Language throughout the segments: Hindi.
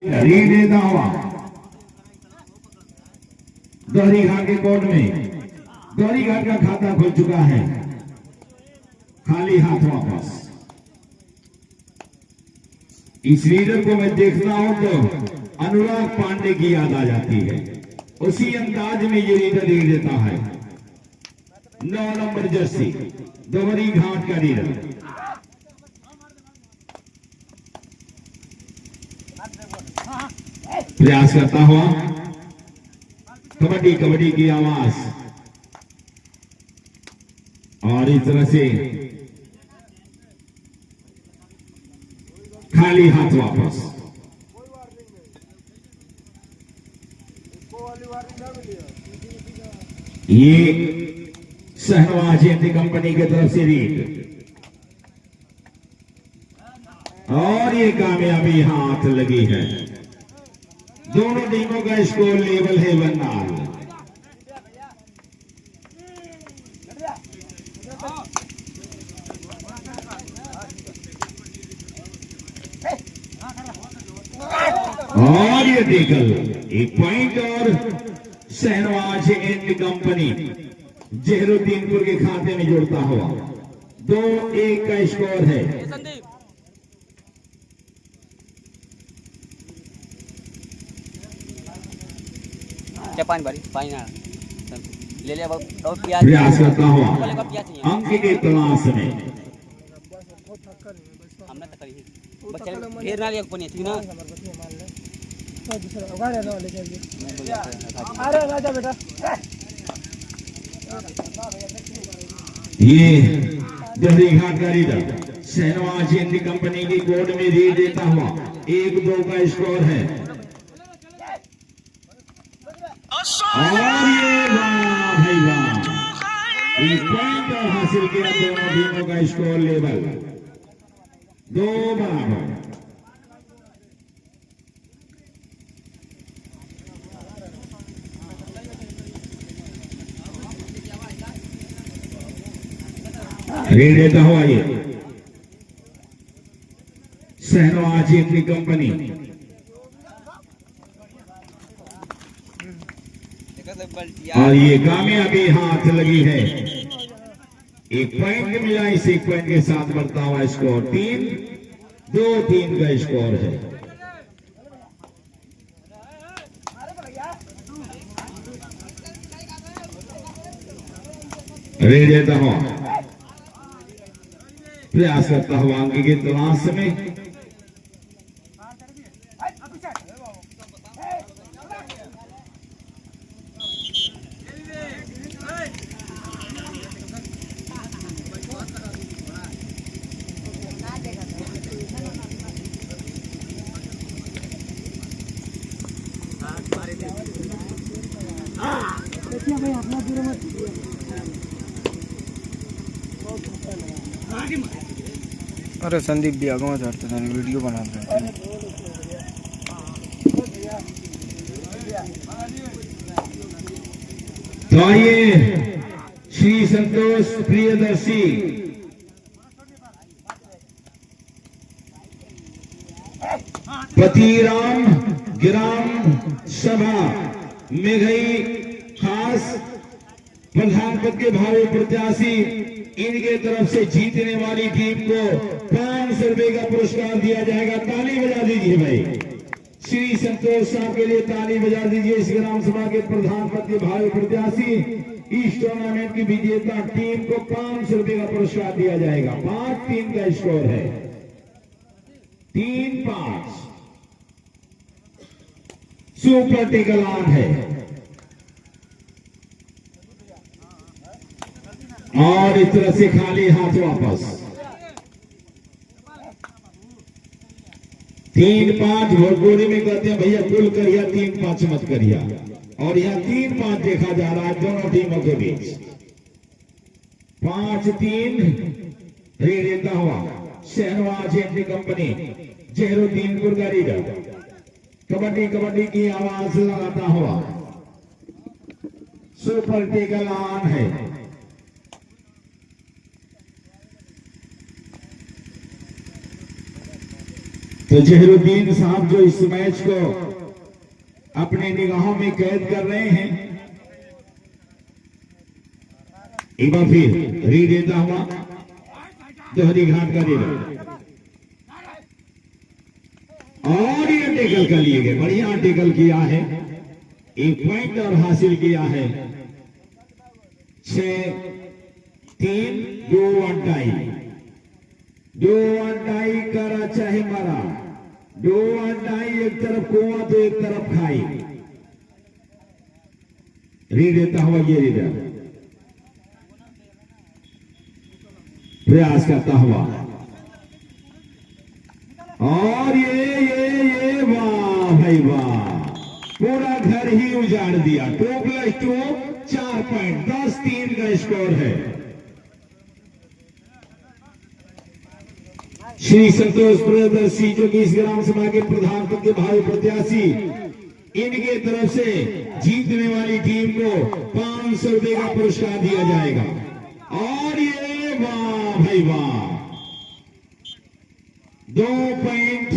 रीड दावा दोहरी घाट के कोर्ट में दोहरी घाट का खाता खुल चुका है। खाली हाथ वापस। इस रीडर को मैं देखता हूं तो अनुराग पांडे की याद आ जाती है। उसी अंदाज में ये रीडर रीड देता है। 9 नंबर जर्सी दोहरी घाट का रीडर। प्रयास करता हुआ कबड्डी कबड्डी की आवाज और इस तरह से खाली हाथ वापस। ये शहनवाज एंड कंपनी की तरफ से रीड और ये कामयाबी हाथ लगी है। दोनों टीमों का स्कोर लेवल है 1-1। और ये टेकल 1 पॉइंट और शहनवाज एंड कंपनी जहरुद्दीनपुर के खाते में जुड़ता हुआ 2-1 का स्कोर है। पानी भरी पानी ना ले लिया और प्रयास करता हुआ अंक के तलाश में। हमने तो करी बच्चे फिर ना लिया पानी ठीक ना। अरे राजा बेटा ये दोहरी घाट का रीडर शहनवाज एंड कंपनी की कोर्ट में रीड देता हुआ 1-2 का स्कोर है। और ये वाह भाई वाह 1 पॉइंट हासिल किया। दोनों टीमों का स्कोर लेवल 2 बराबर। रीड देता हुआ ये शहनवाज एंड कंपनी और ये कामयाबी हाथ लगी है। 1 पॉइंट मिला। इस 1 पॉइंट के साथ बढ़ता हुआ स्कोर 3-2-3 का स्कोर है। रीड देता हुआ प्रयास करता हुआ अंक की तलाश में। अरे संदीप भी आगे चढ़ते थे वीडियो बना रहे थे। तो आइए श्री संतोष प्रियदर्शी पतिराम ग्राम सभा मेघई खास प्रधान पद के भावी प्रत्याशी इनके तरफ से जीतने वाली टीम को 500 रुपए का पुरस्कार दिया जाएगा। ताली बजा दीजिए भाई। श्री संतोष साहब के लिए ताली बजा दीजिए। इस ग्राम सभा के प्रधान पद के भावी प्रत्याशी इस टूर्नामेंट की विजेता टीम को 500 रुपए का पुरस्कार दिया जाएगा। 5-3 का स्कोर है। 3-5 सुपर टेकल ऑन है। और इस तरह से खाली हाथ वापस। 3-5 भोजपुरी में कहते हैं भैया कुल करिया 3-5 मत करिया। और यहाँ 3-5 देखा जा रहा है दोनों टीमों के बीच। 5-3 रीड देता हुआ शहनवाज एंड कंपनी जहरुद्दीनपुर का रीडर कबड्डी कबड्डी की आवाज लगाता हुआ सुपर टेकल ऑन है। तो तो जहरुद्दीन साहब जो इस मैच को अपने निगाहों में कैद कर रहे हैं, एक बार फिर री देता हुआ दोहरी घाट का रीडर, और ये टेकल कर लिए गए, बढ़िया टेकल किया है, एक पॉइंट और हासिल किया है। 6-3 2-1 टाई, 2-1 टाई करा चाहे मरा, 2-1 टाई, एक तरफ कुआं तो एक तरफ खाई। री देता हुआ ये रीडर प्रयास करता हुआ, और ये वाह भाई वाह, पूरा घर ही उजाड़ दिया। 2+2 4 पॉइंट, 10-3 का स्कोर है। श्री संतोष प्रियदर्शी जो कि इस ग्राम सभा के प्रधान पद के भावी प्रत्याशी, इनके तरफ से जीतने वाली टीम को 500 रुपए का पुरस्कार दिया जाएगा। और ये वाह भाई वाह, 2 पॉइंट,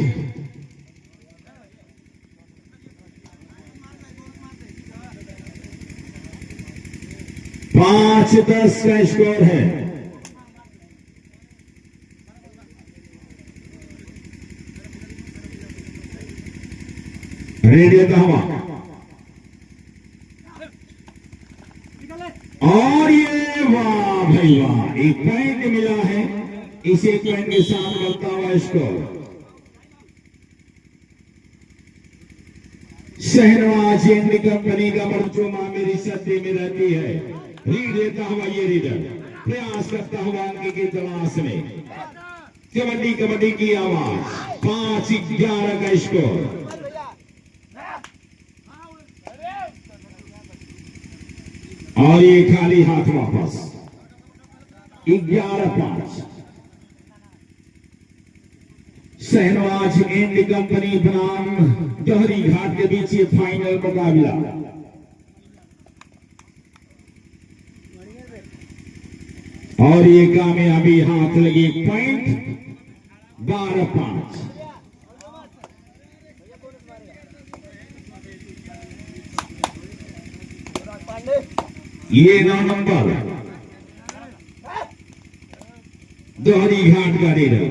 5-10 का स्कोर है। रेडियो का हवा, और ये वाह भाई वाह, एक पॉइंट मिला है। इसी पॉइंट के साथ बढ़ता हुआ स्कोर। शहनवाज एंड कंपनी का बर्चोमा मेरी सत्ते में रहती है। रीड देता हुआ ये रीडर प्रयास करता हुआ अंक की तलाश में, कबड्डी कबड्डी की आवाज, 5-11 का स्कोर। और ये खाली हाथ वापस, 11-5। शहनवाज एंड कंपनी बनाम दोहरी घाट के बीच ये फाइनल मुकाबला। और ये कामयाबी हाथ लगी, पॉइंट 12-5। ये 9 नंबर दोहरी घाट का रीडर,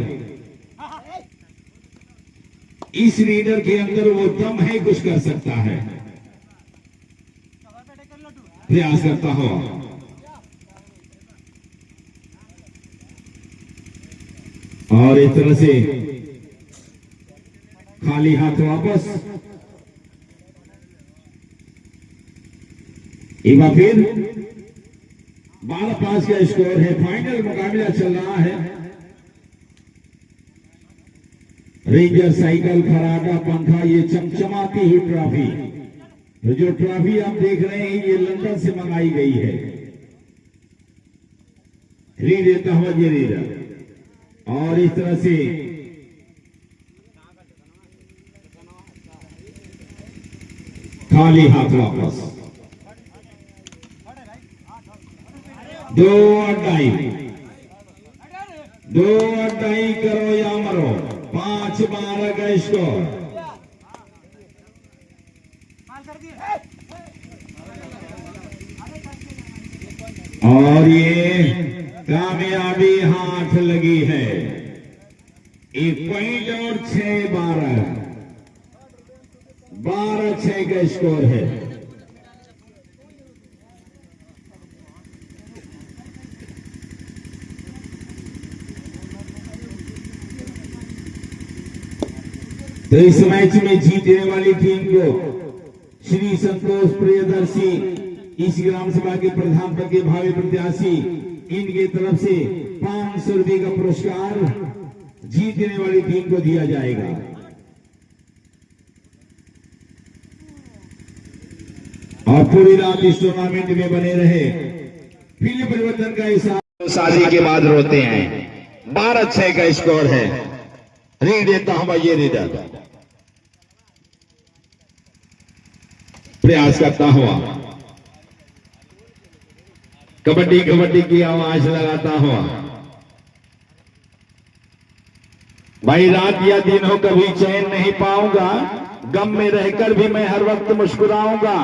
इस रीडर के अंदर वो दम है, कुछ कर सकता है। प्रयास करता हो, और इस तरह से खाली हाथ वापस। एक बार फिर 12-5 का स्कोर है। फाइनल मुकाबला चल रहा है। रेंजर साइकिल, खराटा, पंखा, ये चमचमाती हुई ट्रॉफी, तो जो ट्रॉफी आप देख रहे हैं ये लंदन से मंगाई गई है। रीड देता हुआ ये रीडर, और इस तरह से खाली हाथ वापस। 2-2 करो या मरो, 5-12 का स्कोर। और ये कामयाबी हाथ लगी है। 1 पॉइंट और 6-12, 12-6 का स्कोर है। तो इस मैच में जीतने वाली टीम को श्री संतोष प्रियदर्शी, इस ग्राम सभा के प्रधान पद के भावी प्रत्याशी, इनके तरफ से 500 रुपए का पुरस्कार जीतने वाली टीम को दिया जाएगा। और पूरी रात इस टूर्नामेंट में बने रहे। फील्ड परिवर्तन का हिसाब शादी के बाद रोते हैं। 12-6 का स्कोर है। रीड देता हूं ये रीडर प्रयास करता हुआ, कबड्डी कबड्डी की आवाज लगाता हुआ, भाई रात या दिन हो कभी चैन नहीं पाऊंगा, गम में रहकर भी मैं हर वक्त मुस्कुराऊंगा।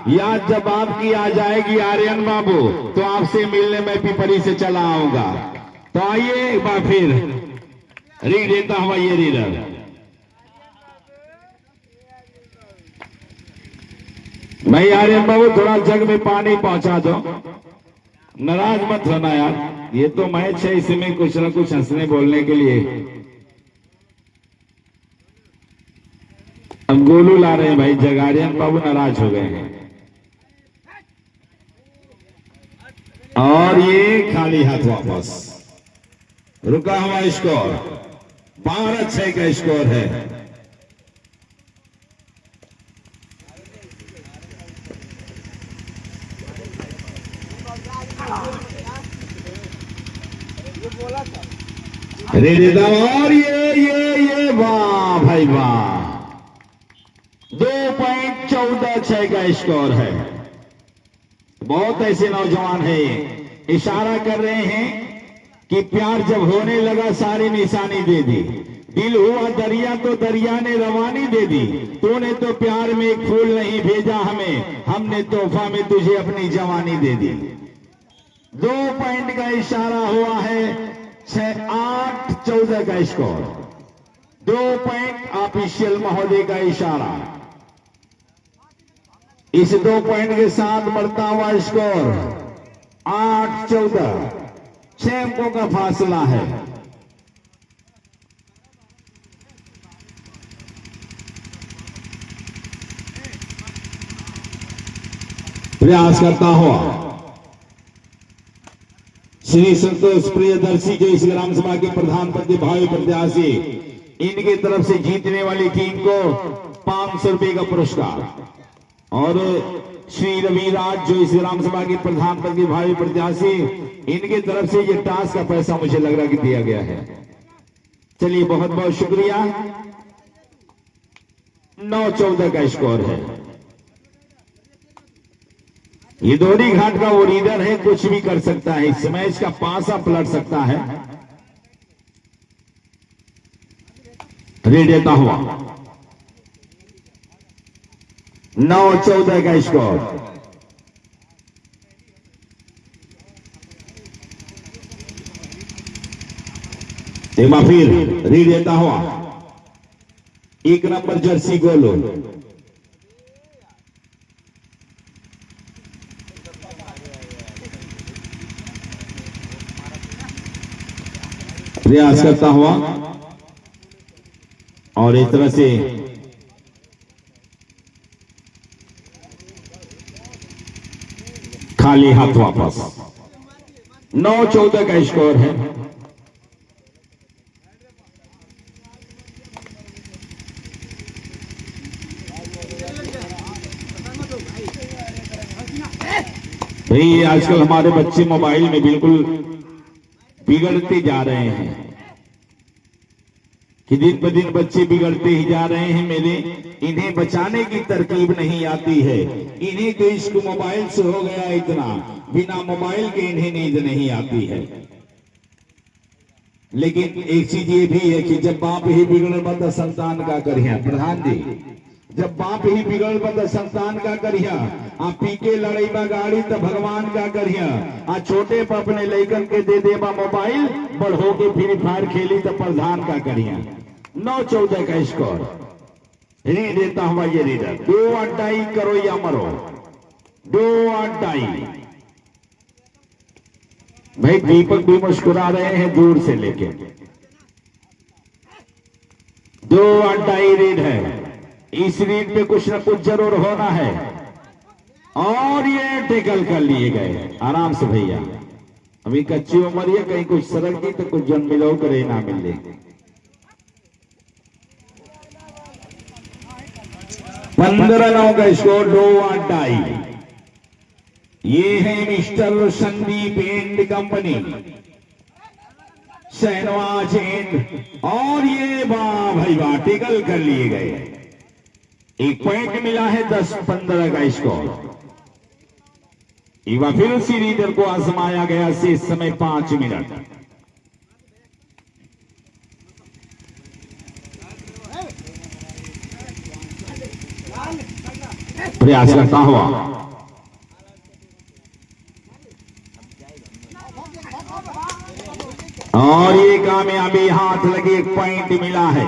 याद जब आपकी आ जाएगी आर्यन बाबू, तो आपसे मिलने मैं पिपरी से चला आऊंगा। तो आइए एक बार फिर रीड देता हुआ ये रीडर। भाई आर्यन बाबू थोड़ा जग में पानी पहुंचा दो, नाराज मत होना यार, ये तो मैच है, इसमें कुछ ना कुछ हंसने बोलने के लिए। अब गोलू ला रहे हैं भाई, जगारियन बाबू नाराज हो गए हैं। और ये खाली हाथ वापस, रुका हुआ स्कोर 12-6 का स्कोर है। रेडा और ये वाह भाई वाह, 2.14-6 का स्कोर है। बहुत ऐसे नौजवान हैं इशारा कर रहे हैं कि प्यार जब होने लगा सारी निशानी दे दी, दिल हुआ दरिया तो दरिया ने रवानी दे दी, तूने तो प्यार में एक फूल नहीं भेजा हमें, हमने तोहफा में तुझे अपनी जवानी दे दी। 2 पॉइंट का इशारा हुआ है, 6-8-14 का स्कोर। 2 पॉइंट ऑफिशियल महोदय का इशारा। इस 2 पॉइंट के साथ बढ़ता हुआ स्कोर 8-14, 6 अंकों का फासला है। प्रयास करता हुआ श्री संतोष प्रियदर्शी जो इस ग्राम सभा के प्रधान प्रतिभागी प्रत्याशी, इनकी तरफ से जीतने वाली टीम को 500 रुपए का पुरस्कार, और श्री रविराज जो इस ग्राम सभा के प्रधान प्रतिभागी प्रत्याशी, इनकी तरफ से ये टास्क का पैसा मुझे लग रहा कि दिया गया है। चलिए बहुत बहुत शुक्रिया। 9-14 का स्कोर है। ये दोहरी घाट का वो रीडर है, कुछ भी कर सकता है, इस मैच का पासा पलट सकता है। रीड देता हुआ 9-14 का स्कोर। एक बार फिर रीड देता हुआ 1 नंबर जर्सी गोलू। प्रयास करता हुआ और इस तरह से खाली हाथ वापस। 9-14 का स्कोर है। भाई आजकल हमारे बच्चे मोबाइल में बिल्कुल बिगड़ते जा रहे हैं, कि दिन ब दिन बच्चे बिगड़ते ही जा रहे हैं मेरे। इन्हें बचाने की तरकीब नहीं आती है। इन्हें तो इश्क मोबाइल से हो गया इतना, बिना मोबाइल के इन्हें नींद नहीं आती है। लेकिन एक चीज ये भी है कि जब बाप ही बिगड़ तो संतान का करिया। प्रधान जी, जब बाप ही बिगड़ तो संतान का करिया। आ पी के लड़ाई बा गाड़ी तो भगवान का करिया। आ छोटे पर अपने लेकर के दे देबा मोबाइल, बढ़ो के फ्री फायर खेली तो प्रधान का करिया। 9-14 का स्कोर। रीड देता हुआ ये रीडर। 2-2 करो या मरो। 2-2। भाई दीपक भी मुस्कुरा रहे हैं दूर से लेके। 2-2 रीड है। इस रीड पे कुछ ना कुछ जरूर होना है। और ये टेकल कर लिए गए आराम से भैया। अभी कच्ची उम्र है, कहीं कुछ सरक गई तो कुछ जन मिलो करे ना मिले। 15-9 का स्कोर। 2-2। ये है mister Sandeep and company, Shahnawaz and. और ये वाह भाई वाह, टेकल कर लिए गए। 1 पॉइंट मिला है। 10-15 का स्कोर। एक बार फिर उसी रीडर को आजमाया गया। से इस समय 5 मिनट। प्रयास करता हुआ और ये कामयाबी हाथ लगे, एक पॉइंट मिला है।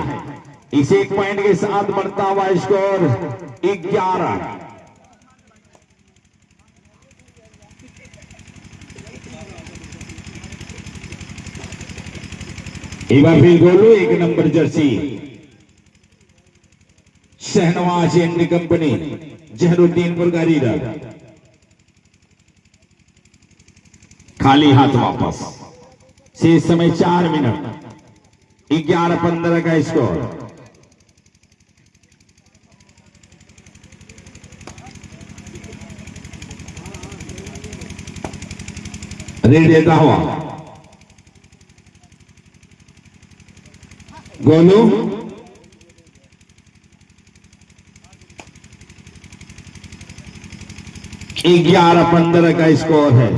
इस एक पॉइंट के साथ बढ़ता हुआ स्कोर 11। एक बार फिर Golu, 1 number jersey Shahnawaz and company Zahruddinpur का रीडर। खाली हाथ वापस। शेष समय 4 मिनट, 11-15 का स्कोर। रेड देता हुआ गोलू, एक 11-15 का स्कोर है।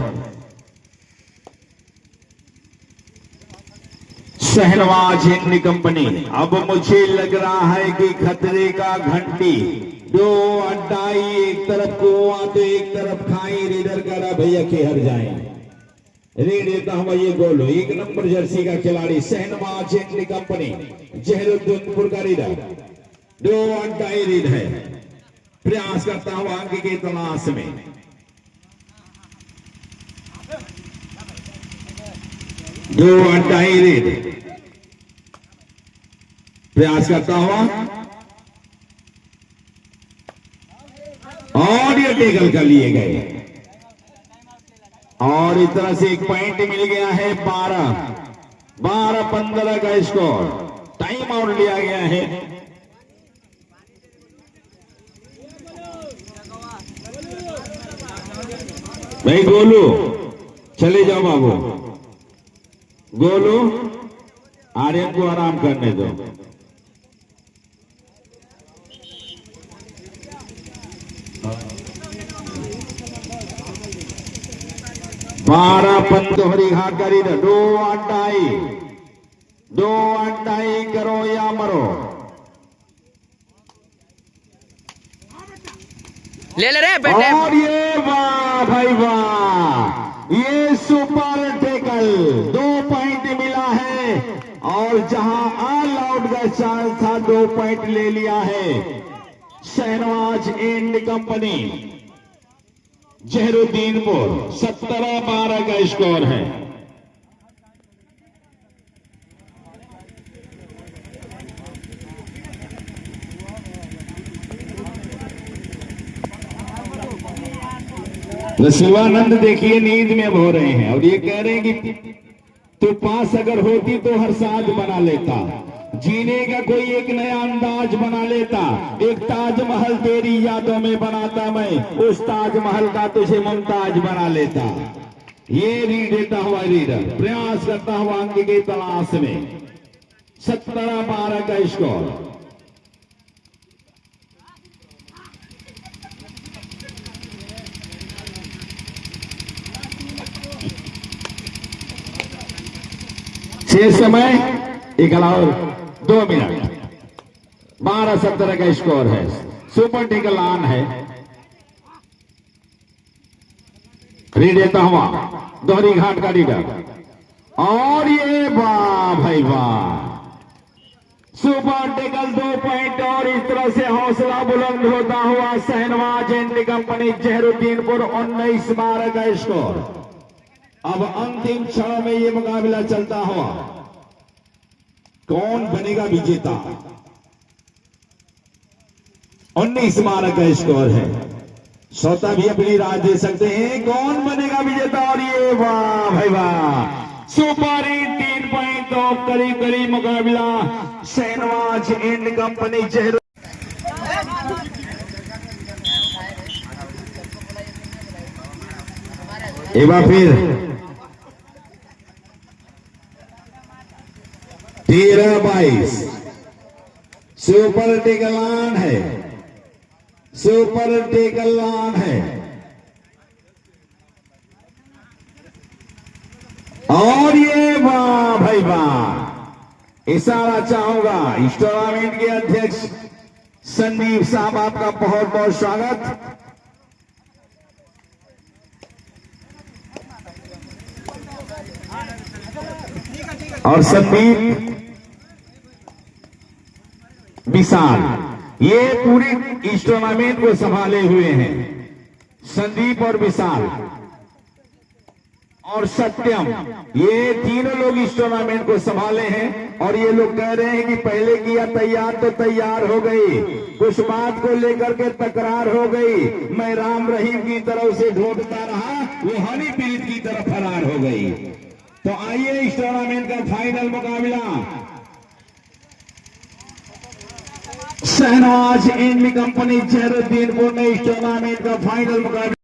शहनवाज हिंद कंपनी। अब मुझे लग रहा है कि खतरे का घंटी, दो अड्डाई, एक तरफ कुआं तो एक तरफ खाई। रीडर करा भैया के हर जाए। रीड देता हुआ ये गोलू, 1 नंबर जर्सी का खिलाड़ी शहनवाज हिंद कंपनी जहरुद्दीनपुर का रीडर। दो अड्डाई रीड है, प्रयास करता हुआ अंक के तलाश में। दो अड्डाई रीड, प्रयास करता हुआ और ये टेकल कर लिए गए और इस तरह से एक पॉइंट मिल गया है। 12-15 का स्कोर। टाइम आउट लिया गया है। भाई गोलू चले जाओ बाबू। गोलू, आर्यन को आराम करने दो। बारह पंदोहरी घाट का रीडर। दो अड्डाई करो या मरो। ले ले रे बेटे। और ये वाह भाई वाह, ये सुपर टेकल। 2 पॉइंट मिला है और जहां ऑल आउट का चांस था 2 पॉइंट ले लिया है शहनवाज एंड कंपनी जहरुद्दीनपुर। 17-12 का स्कोर है। शिवानंद देखिए नींद में हो रहे हैं और ये कह रहे हैं कि तू पास अगर होती तो हर साज बना लेता, जीने का कोई एक नया अंदाज बना लेता, एक ताजमहल तेरी यादों में बनाता मैं, उस ताजमहल का तुझे मुमताज बना लेता। ये रीड देता हुआ रीडर प्रयास करता हुआ अंक की तलाश में। 17-12 का स्कोर। शेष समय 2 मिनट। 12-17 का स्कोर है। सुपर टेकल ऑन है। रीड देता हुआ दोहरी घाट का रीडर और ये वाह भाई वाह, सुपर टेकल 2 पॉइंट। और इस तरह से हौसला बुलंद होता हुआ शहनवाज एंड कंपनी जहरुद्दीनपुर 19-12 का स्कोर। अब अंतिम क्षण में ये मुकाबला चलता हुआ कौन बनेगा विजेता। 19-12 का स्कोर है। श्रोता भी अपनी राय दे सकते हैं कौन बनेगा विजेता। और ये वाह भाई वाह, सुपर 3 पॉइंट। तो करीब करीब मुकाबला शहनवाज एंड कंपनी जहर। एक बार फिर 13-22 सुपर टेकल ऑन है। सुपर टेकल ऑन है और ये वाह भाई वाह, इशारा चाहूंगा इस टूर्नामेंट के अध्यक्ष संदीप साहब आपका बहुत बहुत स्वागत। और संदीप विशाल ये पूरी इस टूर्नामेंट को संभाले हुए हैं। संदीप और विशाल और सत्यम ये तीनों लोग इस टूर्नामेंट को संभाले हैं। और ये लोग कह रहे हैं कि पहले किया तैयार तो तैयार हो गई, कुछ बात को लेकर के तकरार हो गई, मैं राम रहीम की तरफ से ढूंढता रहा, वो हनी पीरित की तरफ फरार हो गई। तो आइए इस टूर्नामेंट का फाइनल मुकाबला शहनाज एंड कंपनी जहरुद्दीनपुर में इस टूर्नामेंट का फाइनल मुकाबला